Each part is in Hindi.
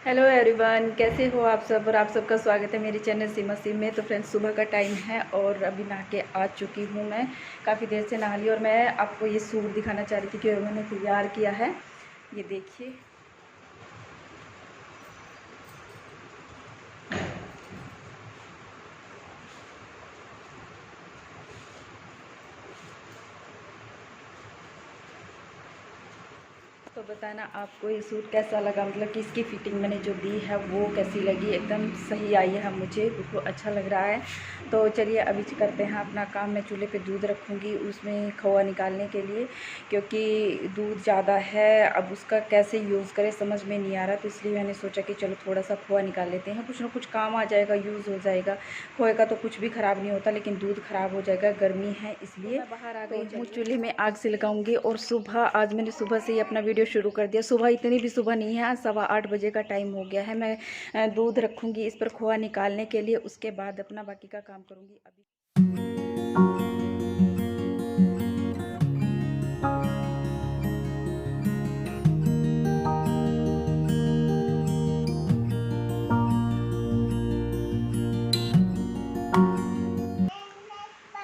हेलो एवरीवन, कैसे हो आप सब। और आप सबका स्वागत है मेरे चैनल सीमा सिम में। तो फ्रेंड्स, सुबह का टाइम है और अभी नहा के आ चुकी हूँ। मैं काफ़ी देर से नहा ली और मैं आपको ये सूट दिखाना चाह रही थी कि मैंने तैयार किया है। ये देखिए, तो बताना आपको ये सूट कैसा लगा, मतलब कि इसकी फ़िटिंग मैंने जो दी है वो कैसी लगी। एकदम सही आई है, मुझे बिल्कुल अच्छा लग रहा है। तो चलिए अभी करते हैं अपना काम। मैं चूल्हे पे दूध रखूँगी उसमें खोआ निकालने के लिए, क्योंकि दूध ज़्यादा है। अब उसका कैसे यूज़ करें समझ में नहीं आ रहा, तो इसलिए मैंने सोचा कि चलो थोड़ा सा खोआ निकाल लेते हैं, कुछ ना कुछ काम आ जाएगा, यूज़ हो जाएगा। खोए का तो कुछ भी ख़राब नहीं होता, लेकिन दूध ख़राब हो जाएगा, गर्मी है इसलिए। मैं बाहर आ गई हूँ, चूल्हे में आग से लगाऊंगी। और सुबह आज मैंने सुबह से ही अपना वीडियो शुरू कर दिया। सुबह इतनी भी सुबह नहीं है, आज 8:15 बजे का टाइम हो गया है। मैं दूध रखूँगी इस पर खोआ निकालने के लिए, उसके बाद अपना बाकी का काम करूँगी। अभी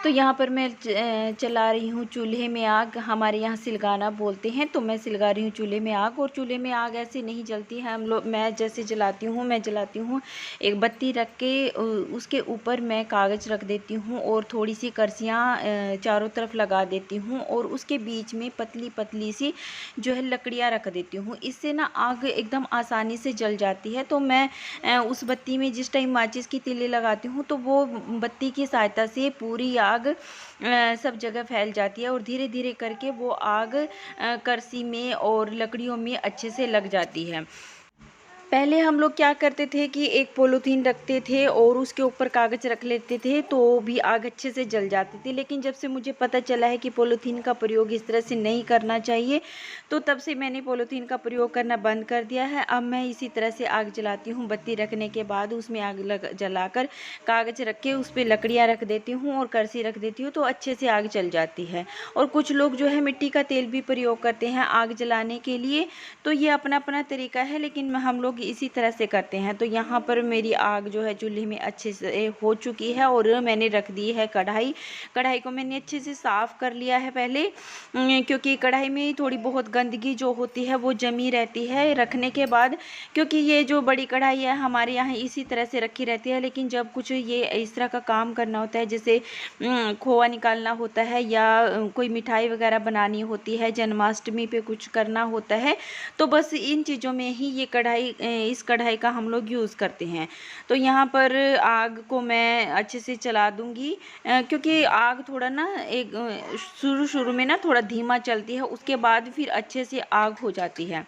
तो यहाँ पर मैं चला रही हूँ चूल्हे में आग। हमारे यहाँ सिलगाना बोलते हैं, तो मैं सिलगा रही हूँ चूल्हे में आग। और चूल्हे में आग ऐसे नहीं जलती है। मैं जैसे जलाती हूँ एक बत्ती रख के, उसके ऊपर मैं कागज़ रख देती हूँ और थोड़ी सी करसियाँ चारों तरफ लगा देती हूँ, और उसके बीच में पतली पतली सी जो है लकड़ियाँ रख देती हूँ। इससे ना आग एकदम आसानी से जल जाती है। तो मैं उस बत्ती में जिस टाइम माचिस की तीली लगाती हूँ, तो वो बत्ती की सहायता से पूरी आग सब जगह फैल जाती है, और धीरे धीरे करके वो आग करसी में और लकड़ियों में अच्छे से लग जाती है। पहले हम लोग क्या करते थे कि एक पॉलीथीन रखते थे और उसके ऊपर कागज़ रख लेते थे, तो भी आग अच्छे से जल जाती थी। लेकिन जब से मुझे पता चला है कि पॉलीथीन का प्रयोग इस तरह से नहीं करना चाहिए, तो तब से मैंने पॉलीथीन का प्रयोग करना बंद कर दिया है। अब मैं इसी तरह से आग जलाती हूँ। बत्ती रखने के बाद उसमें आग जलाकर कागज़ रख के उस पर लकड़ियाँ रख देती हूँ और करसी रख देती हूँ, तो अच्छे से आग जल जाती है। और कुछ लोग जो है मिट्टी का तेल भी प्रयोग करते हैं आग जलाने के लिए, तो ये अपना अपना तरीका है, लेकिन हम लोग इसी तरह से करते हैं। तो यहाँ पर मेरी आग जो है चूल्हे में अच्छे से हो चुकी है, और मैंने रख दी है कढ़ाई। कढ़ाई को मैंने अच्छे से साफ़ कर लिया है पहले, क्योंकि कढ़ाई में थोड़ी बहुत गंदगी जो होती है वो जमी रहती है रखने के बाद। क्योंकि ये जो बड़ी कढ़ाई है हमारे यहाँ इसी तरह से रखी रहती है, लेकिन जब कुछ ये इस तरह का काम करना होता है, जैसे खोआ निकालना होता है या कोई मिठाई वगैरह बनानी होती है, जन्माष्टमी पे कुछ करना होता है, तो बस इन चीज़ों में ही ये कढ़ाई, इस कढ़ाई का हम लोग यूज़ करते हैं। तो यहाँ पर आग को मैं अच्छे से चला दूँगी, क्योंकि आग थोड़ा ना एक शुरू शुरू में ना थोड़ा धीमा चलती है, उसके बाद फिर अच्छे से आग हो जाती है।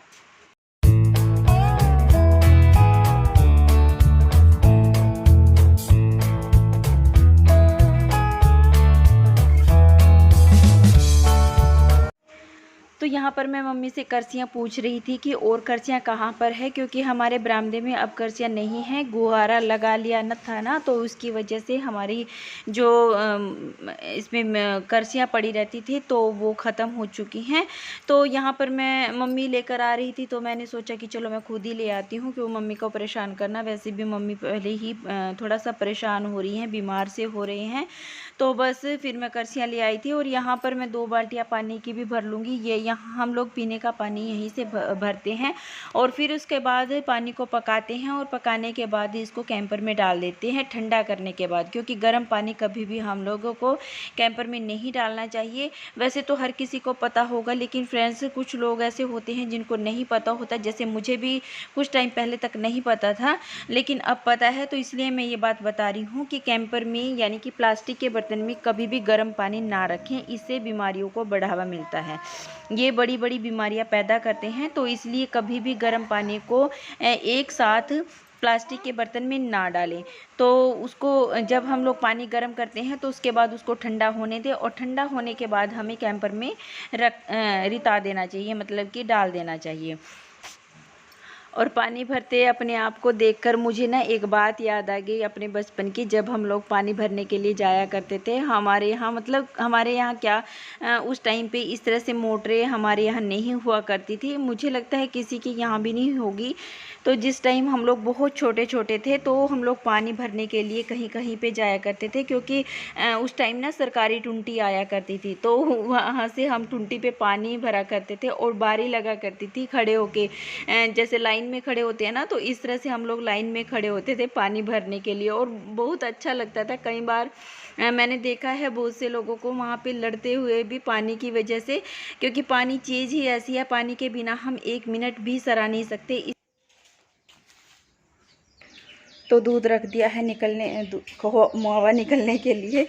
तो यहाँ पर मैं मम्मी से करसियाँ पूछ रही थी कि और करसियाँ कहाँ पर है, क्योंकि हमारे बरामदे में अब करसियाँ नहीं हैं। गुब्बारा लगा लिया न था ना, तो उसकी वजह से हमारी जो इसमें करसियाँ पड़ी रहती थी तो वो ख़त्म हो चुकी हैं। तो यहाँ पर मैं मम्मी लेकर आ रही थी, तो मैंने सोचा कि चलो मैं खुद ही ले आती हूँ, क्यों मम्मी को परेशान करना। वैसे भी मम्मी पहले ही थोड़ा सा परेशान हो रही हैं, बीमार से हो रहे हैं। तो बस फिर मैं करसियाँ ले आई थी। और यहाँ पर मैं 2 बाल्टियाँ पानी की भी भर लूँगी। ये यहाँ हम लोग पीने का पानी यहीं से भरते हैं, और फिर उसके बाद पानी को पकाते हैं, और पकाने के बाद इसको कैंपर में डाल देते हैं ठंडा करने के बाद, क्योंकि गर्म पानी कभी भी हम लोगों को कैंपर में नहीं डालना चाहिए। वैसे तो हर किसी को पता होगा, लेकिन फ्रेंड्स कुछ लोग ऐसे होते हैं जिनको नहीं पता होता, जैसे मुझे भी कुछ टाइम पहले तक नहीं पता था, लेकिन अब पता है। तो इसलिए मैं ये बात बता रही हूँ कि कैंपर में यानी कि प्लास्टिक के बर्तन में कभी भी गर्म पानी ना रखें, इससे बीमारियों को बढ़ावा मिलता है। ये बड़ी बड़ी बीमारियां पैदा करते हैं, तो इसलिए कभी भी गर्म पानी को एक साथ प्लास्टिक के बर्तन में ना डालें। तो उसको जब हम लोग पानी गर्म करते हैं तो उसके बाद उसको ठंडा होने दें, और ठंडा होने के बाद हमें कैंपर में रिता देना चाहिए, मतलब कि डाल देना चाहिए। और पानी भरते अपने आप को देखकर मुझे ना एक बात याद आ गई अपने बचपन की, जब हम लोग पानी भरने के लिए जाया करते थे। हमारे यहाँ मतलब हमारे यहाँ क्या उस टाइम पे इस तरह से मोटरें हमारे यहाँ नहीं हुआ करती थी, मुझे लगता है किसी के यहाँ भी नहीं होगी। तो जिस टाइम हम लोग बहुत छोटे छोटे थे तो हम लोग पानी भरने के लिए कहीं कहीं पे जाया करते थे, क्योंकि उस टाइम ना सरकारी टुंटी आया करती थी, तो वहाँ से हम टुंटी पे पानी भरा करते थे और बारी लगा करती थी खड़े होके, जैसे लाइन में खड़े होते हैं ना, तो इस तरह से हम लोग लाइन में खड़े होते थे पानी भरने के लिए, और बहुत अच्छा लगता था। कई बार मैंने देखा है बहुत से लोगों को वहाँ पे लड़ते हुए भी पानी की वजह से, क्योंकि पानी चीज़ ही ऐसी है, पानी के बिना हम 1 मिनट भी सरा नहीं सकते। तो दूध रख दिया है निकलने, मावा निकलने के लिए,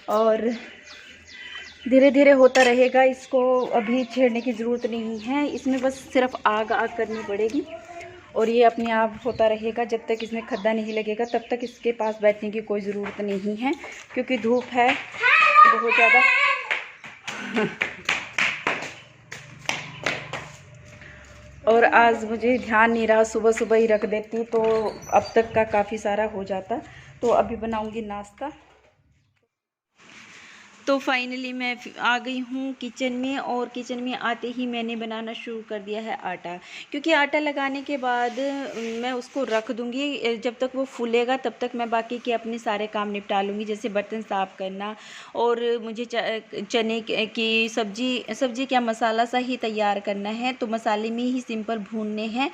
और धीरे धीरे होता रहेगा, इसको अभी छेड़ने की ज़रूरत नहीं है, इसमें बस सिर्फ आग करनी पड़ेगी और ये अपने आप होता रहेगा। जब तक इसमें खड्डा नहीं लगेगा तब तक इसके पास बैठने की कोई ज़रूरत नहीं है, क्योंकि धूप है बहुत ज़्यादा। और आज मुझे ध्यान नहीं रहा, सुबह सुबह ही रख देती तो अब तक का काफ़ी सारा हो जाता। तो अभी बनाऊंगी नाश्ता। तो फाइनली मैं आ गई हूँ किचन में, और किचन में आते ही मैंने बनाना शुरू कर दिया है आटा, क्योंकि आटा लगाने के बाद मैं उसको रख दूँगी, जब तक वो फूलेगा तब तक मैं बाकी के अपने सारे काम निपटा लूँगी, जैसे बर्तन साफ़ करना, और मुझे चने की सब्जी क्या मसाला सा ही तैयार करना है, तो मसाले में ही सिंपल भूनने हैं,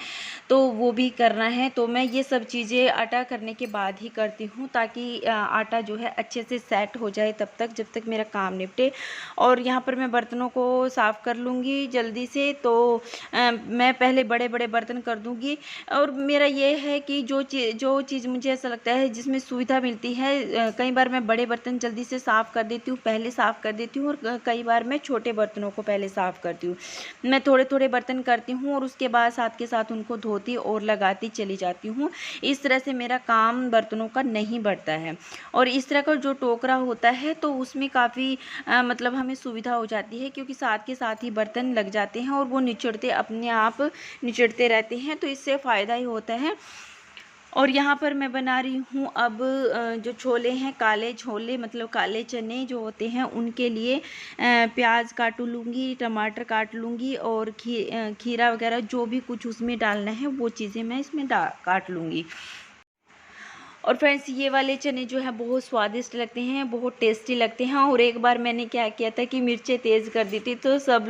तो वो भी करना है। तो मैं ये सब चीज़ें आटा करने के बाद ही करती हूँ, ताकि आटा जो है अच्छे से सेट हो जाए तब तक, जब तक मेरा काम निपटे। और यहाँ पर मैं बर्तनों को साफ़ कर लूँगी जल्दी से, तो मैं पहले बड़े बड़े बर्तन कर दूँगी। और मेरा ये है कि जो चीज़ मुझे ऐसा लगता है जिसमें सुविधा मिलती है, कई बार मैं बड़े बर्तन जल्दी से साफ़ कर देती हूँ, पहले साफ़ कर देती हूँ, और कई बार मैं छोटे बर्तनों को पहले साफ़ करती हूँ। मैं थोड़े थोड़े बर्तन करती हूँ और उसके बाद साथ के साथ उनको धोती और लगाती चली जाती हूँ। इस तरह से मेरा काम बर्तनों का नहीं बढ़ता है। और इस तरह का जो टोकरा होता है तो उसमें काफ़ी मतलब हमें सुविधा हो जाती है, क्योंकि साथ के साथ ही बर्तन लग जाते हैं और वो निचड़ते अपने आप निचड़ते रहते हैं, तो इससे फ़ायदा ही होता है। और यहाँ पर मैं बना रही हूँ अब जो छोले हैं, काले छोले मतलब काले चने जो होते हैं, उनके लिए प्याज काट लूँगी, टमाटर काट लूँगी, और खीरा वगैरह जो भी कुछ उसमें डालना है वो चीज़ें मैं इसमें काट लूँगी। और फ्रेंड्स ये वाले चने जो है बहुत स्वादिष्ट लगते हैं, बहुत टेस्टी लगते हैं। और एक बार मैंने क्या किया था कि मिर्चें तेज़ कर दी थी, तो सब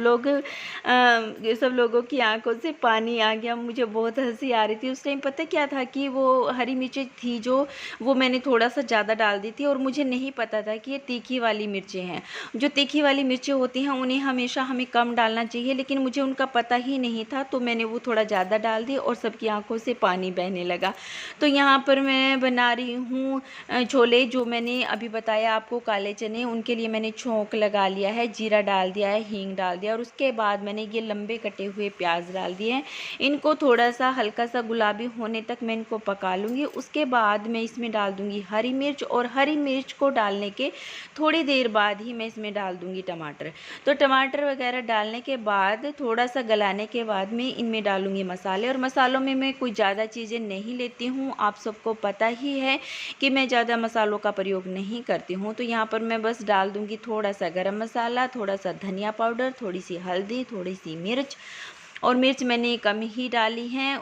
लोगों की आंखों से पानी आ गया, मुझे बहुत हंसी आ रही थी। उस टाइम पता क्या था कि वो हरी मिर्चें थी जो वो मैंने थोड़ा सा ज़्यादा डाल दी थी, और मुझे नहीं पता था कि ये तीखी वाली मिर्चें हैं। जो तीखी वाली मिर्चें होती हैं उन्हें हमेशा हमें कम डालना चाहिए, लेकिन मुझे उनका पता ही नहीं था, तो मैंने वो थोड़ा ज़्यादा डाल दी और सबकी आंखों से पानी बहने लगा। तो यहाँ पर मैं बना रही हूँ छोले, जो मैंने अभी बताया आपको काले चने, उनके लिए मैंने छोंक लगा लिया है, जीरा डाल दिया है, हींग डाल दिया, और उसके बाद मैंने ये लंबे कटे हुए प्याज डाल दिए हैं। इनको थोड़ा सा हल्का सा गुलाबी होने तक मैं इनको पका लूँगी। उसके बाद मैं इसमें डाल दूँगी हरी मिर्च, और हरी मिर्च को डालने के थोड़ी देर बाद ही मैं इसमें डाल दूँगी टमाटर। तो टमाटर वगैरह डालने के बाद थोड़ा सा गलाने के बाद मैं इनमें डालूँगी मसाले, और मसालों में मैं कोई ज़्यादा चीज़ें नहीं लेती हूँ, आप सबको पता ही है कि मैं ज़्यादा मसालों का प्रयोग नहीं करती हूँ। तो यहाँ पर मैं बस डाल दूँगी थोड़ा सा गरम मसाला, थोड़ा सा धनिया पाउडर, थोड़ी सी हल्दी, थोड़ी सी मिर्च, और मिर्च मैंने कम ही डाली हैं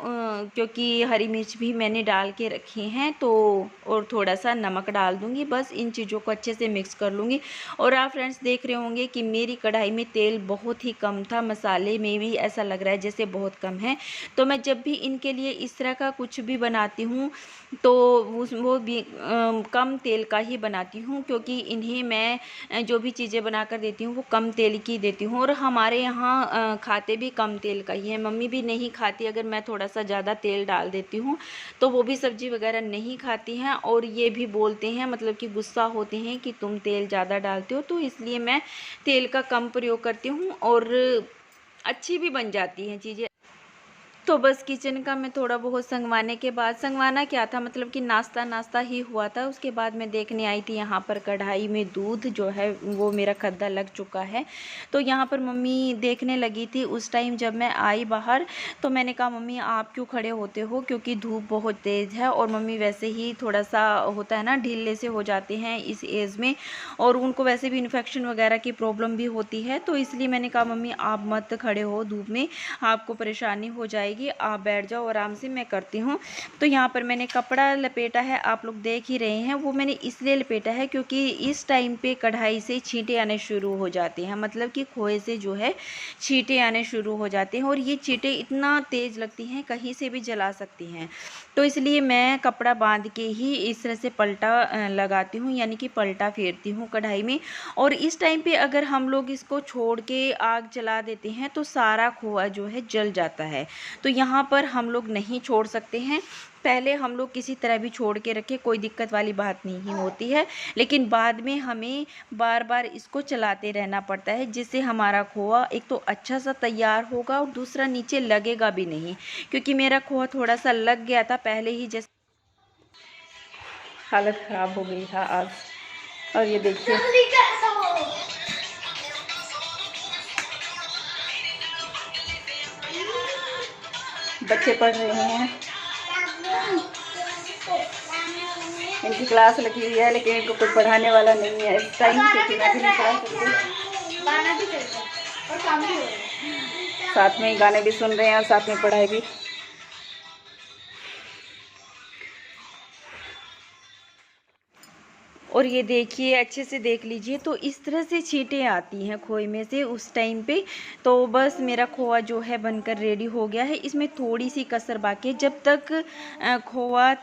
क्योंकि हरी मिर्च भी मैंने डाल के रखी हैं, तो और थोड़ा सा नमक डाल दूँगी। बस इन चीज़ों को अच्छे से मिक्स कर लूँगी। और आप फ्रेंड्स देख रहे होंगे कि मेरी कढ़ाई में तेल बहुत ही कम था, मसाले में भी ऐसा लग रहा है जैसे बहुत कम है। तो मैं जब भी इनके लिए इस तरह का कुछ भी बनाती हूँ तो वो भी कम तेल का ही बनाती हूँ, क्योंकि इन्हें मैं जो भी चीज़ें बना कर देती हूँ वो कम तेल की देती हूँ। और हमारे यहाँ खाते भी कम तेल का ही है, मम्मी भी नहीं खाती अगर मैं थोड़ा सा ज़्यादा तेल डाल देती हूँ, तो वो भी सब्ज़ी वगैरह नहीं खाती हैं। और ये भी बोलते हैं, मतलब कि गुस्सा होते हैं कि तुम तेल ज़्यादा डालते हो, तो इसलिए मैं तेल का कम प्रयोग करती हूँ और अच्छी भी बन जाती हैं चीज़ें। तो बस किचन का मैं थोड़ा बहुत संगवाने के बाद, संगवाना क्या था मतलब कि नाश्ता ही हुआ था। उसके बाद मैं देखने आई थी यहाँ पर कढ़ाई में दूध जो है वो मेरा खद्दा लग चुका है। तो यहाँ पर मम्मी देखने लगी थी। उस टाइम जब मैं आई बाहर तो मैंने कहा मम्मी आप क्यों खड़े होते हो, क्योंकि धूप बहुत तेज़ है और मम्मी वैसे ही थोड़ा सा होता है ना, ढीले से हो जाते हैं इस एज में, और उनको वैसे भी इन्फेक्शन वगैरह की प्रॉब्लम भी होती है। तो इसलिए मैंने कहा मम्मी आप मत खड़े हो धूप में, आपको परेशानी हो जाएगी, आप बैठ जाओ आराम से, मैं करती हूँ। तो यहाँ पर मैंने कपड़ा लपेटा है, आप लोग देख ही रहे हैं। वो मैंने इसलिए लपेटा है क्योंकि इस टाइम पे कढ़ाई से छींटे आने शुरू हो जाते हैं, मतलब कि खोए से जो है छींटे आने शुरू हो जाते हैं, और ये छींटे इतना तेज़ लगती हैं, कहीं से भी जला सकती हैं। तो इसलिए मैं कपड़ा बांध के ही इस तरह से पलटा लगाती हूँ, यानी कि पलटा फेरती हूँ कढ़ाई में। और इस टाइम पे अगर हम लोग इसको छोड़ के आग जला देते हैं तो सारा खोआ जो है जल जाता है। तो यहाँ पर हम लोग नहीं छोड़ सकते हैं। पहले हम लोग किसी तरह भी छोड़ के रखें, कोई दिक्कत वाली बात नहीं होती है, लेकिन बाद में हमें बार बार इसको चलाते रहना पड़ता है, जिससे हमारा खोआ एक तो अच्छा सा तैयार होगा और दूसरा नीचे लगेगा भी नहीं। क्योंकि मेरा खोआ थोड़ा सा लग गया था पहले ही, जैसे हालत ख़राब हो गई था आज। और ये देखिए बच्चे पढ़ रहे हैं, इनकी क्लास लगी हुई है, लेकिन इनको कोई पढ़ाने वाला नहीं है इस टाइम, क्योंकि मैं भी नहीं पढ़ा सकती। साथ में ही गाने भी सुन रहे हैं और साथ में पढ़ाई भी। और ये देखिए अच्छे से देख लीजिए, तो इस तरह से छींटें आती हैं खोए में से उस टाइम पे। तो बस मेरा खोआ जो है बनकर रेडी हो गया है। इसमें थोड़ी सी कसर बाकी है, जब तक खोआ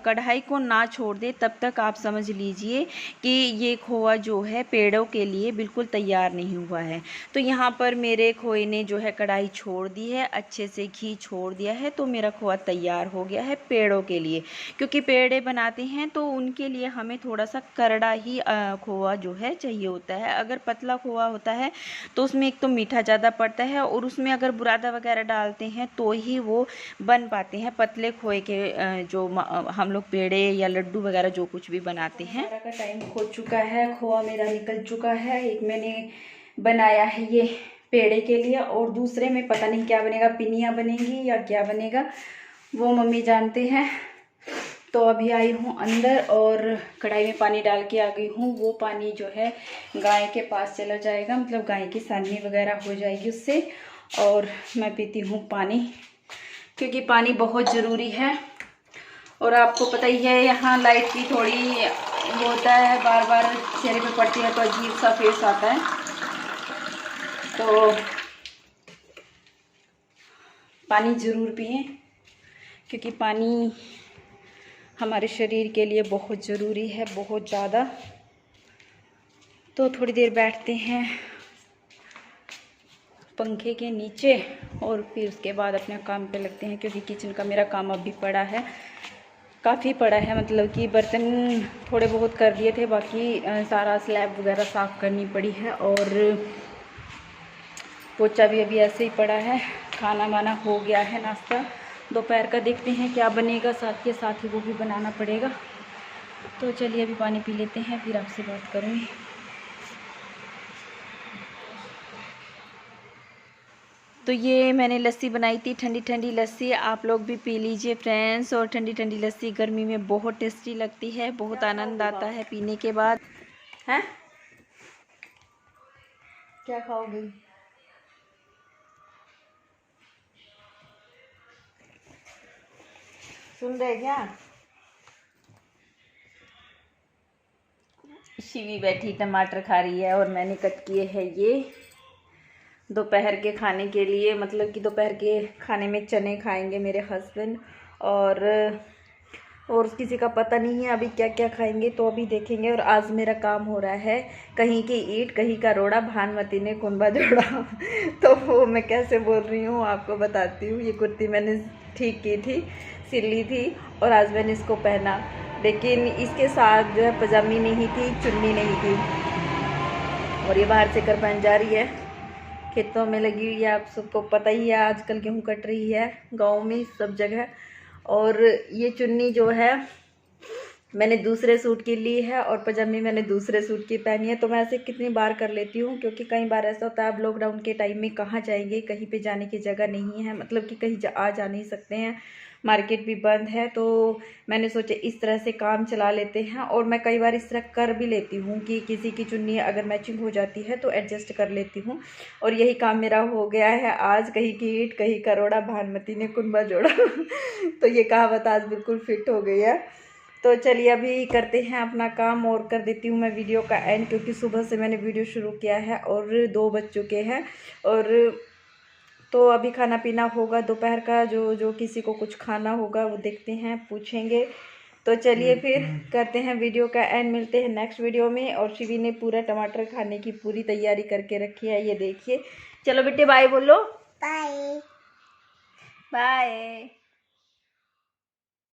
कढ़ाई को ना छोड़ दे तब तक आप समझ लीजिए कि ये खोआ जो है पेड़ों के लिए बिल्कुल तैयार नहीं हुआ है। तो यहाँ पर मेरे खोए ने जो है कढ़ाई छोड़ दी है, अच्छे से घी छोड़ दिया है, तो मेरा खोआ तैयार हो गया है पेड़ों के लिए। क्योंकि पेड़े बनाते हैं तो उनके लिए हमें थोड़ा सा करड़ा ही खोआ जो है चाहिए होता है। अगर पतला खोआ होता है तो उसमें एक तो मीठा ज़्यादा पड़ता है, और उसमें अगर बुरादा वगैरह डालते हैं तो ही वो बन पाते हैं पतले खोए के, जो हम लोग पेड़े या लड्डू वगैरह जो कुछ भी बनाते हैं। का टाइम हो चुका है, खोआ मेरा निकल चुका है। एक मैंने बनाया है ये पेड़े के लिए, और दूसरे में पता नहीं क्या बनेगा, पिनिया बनेगी या क्या बनेगा वो मम्मी जानते हैं। तो अभी आई हूँ अंदर और कढ़ाई में पानी डाल के आ गई हूँ। वो पानी जो है गाय के पास चला जाएगा, मतलब गाय की सानी वगैरह हो जाएगी उससे। और मैं पीती हूँ पानी, क्योंकि पानी बहुत ज़रूरी है। और आपको पता ही है यहाँ लाइट की थोड़ी होता है, बार बार चेहरे पे पड़ती है तो अजीब सा फेस आता है। तो पानी ज़रूर पिएं, क्योंकि पानी हमारे शरीर के लिए बहुत ज़रूरी है, बहुत ज़्यादा। तो थोड़ी देर बैठते हैं पंखे के नीचे और फिर उसके बाद अपने काम पे लगते हैं, क्योंकि किचन का मेरा काम अभी पड़ा है, काफ़ी पड़ा है। मतलब कि बर्तन थोड़े बहुत कर दिए थे, बाकी सारा स्लैब वगैरह साफ़ करनी पड़ी है, और पोछा भी अभी ऐसे ही पड़ा है। खाना वाना हो गया है, नाश्ता दोपहर का देखते हैं क्या बनेगा, साथ के साथ ही वो भी बनाना पड़ेगा। तो चलिए अभी पानी पी लेते हैं, फिर आपसे बात करूँगी। तो ये मैंने लस्सी बनाई थी, ठंडी ठंडी लस्सी, आप लोग भी पी लीजिए फ्रेंड्स। और ठंडी ठंडी लस्सी गर्मी में बहुत टेस्टी लगती है, बहुत आनंद आता है पीने के बाद। हैं क्या खाओगी? सुन रहे क्या? शिवी बैठी टमाटर खा रही है, और मैंने कट किए हैं ये दोपहर के खाने के लिए। मतलब कि दोपहर के खाने में चने खाएंगे मेरे हस्बैंड, और किसी का पता नहीं है अभी क्या क्या खाएंगे, तो अभी देखेंगे। और आज मेरा काम हो रहा है कहीं की ईंट कहीं का रोड़ा, भानुमति ने कुंबा जोड़ा तो वो मैं कैसे बोल रही हूँ आपको बताती हूँ। ये कुर्ती मैंने ठीक की थी, सिल ली थी, और आज मैंने इसको पहना, लेकिन इसके साथ जो है पजामी नहीं थी, चुन्नी नहीं थी। और ये बाहर से कर पहन जा रही है खेतों में लगी हुई है। आप सबको पता ही है आजकल गेहूँ कट रही है गांव में सब जगह। और ये चुन्नी जो है मैंने दूसरे सूट की ली है और पजामी मैंने दूसरे सूट की पहनी है। तो मैं ऐसे कितनी बार कर लेती हूँ, क्योंकि कई बार ऐसा होता है अब लॉकडाउन के टाइम में कहाँ जाएंगे, कहीं पे जाने की जगह नहीं है, मतलब कि कहीं आ जा नहीं सकते हैं, मार्केट भी बंद है। तो मैंने सोचा इस तरह से काम चला लेते हैं। और मैं कई बार इस तरह कर भी लेती हूँ कि किसी की चुन्नी अगर मैचिंग हो जाती है तो एडजस्ट कर लेती हूँ। और यही काम मेरा हो गया है आज। कहीं की ईंट कहीं करोड़ा, भानुमति ने कुंबा जोड़ा तो ये कहावत आज बिल्कुल फिट हो गई है। तो चलिए अभी करते हैं अपना काम और कर देती हूँ मैं वीडियो का एंड, क्योंकि सुबह से मैंने वीडियो शुरू किया है और 2 बज चुके हैं। और तो अभी खाना पीना होगा दोपहर का, जो किसी को कुछ खाना होगा वो देखते हैं, पूछेंगे। तो चलिए फिर करते हैं वीडियो का एंड, मिलते हैं नेक्स्ट वीडियो में। और शिवी ने पूरा टमाटर खाने की पूरी तैयारी करके रखी है, ये देखिए। चलो बेटे बाय बोलो। Bye bye.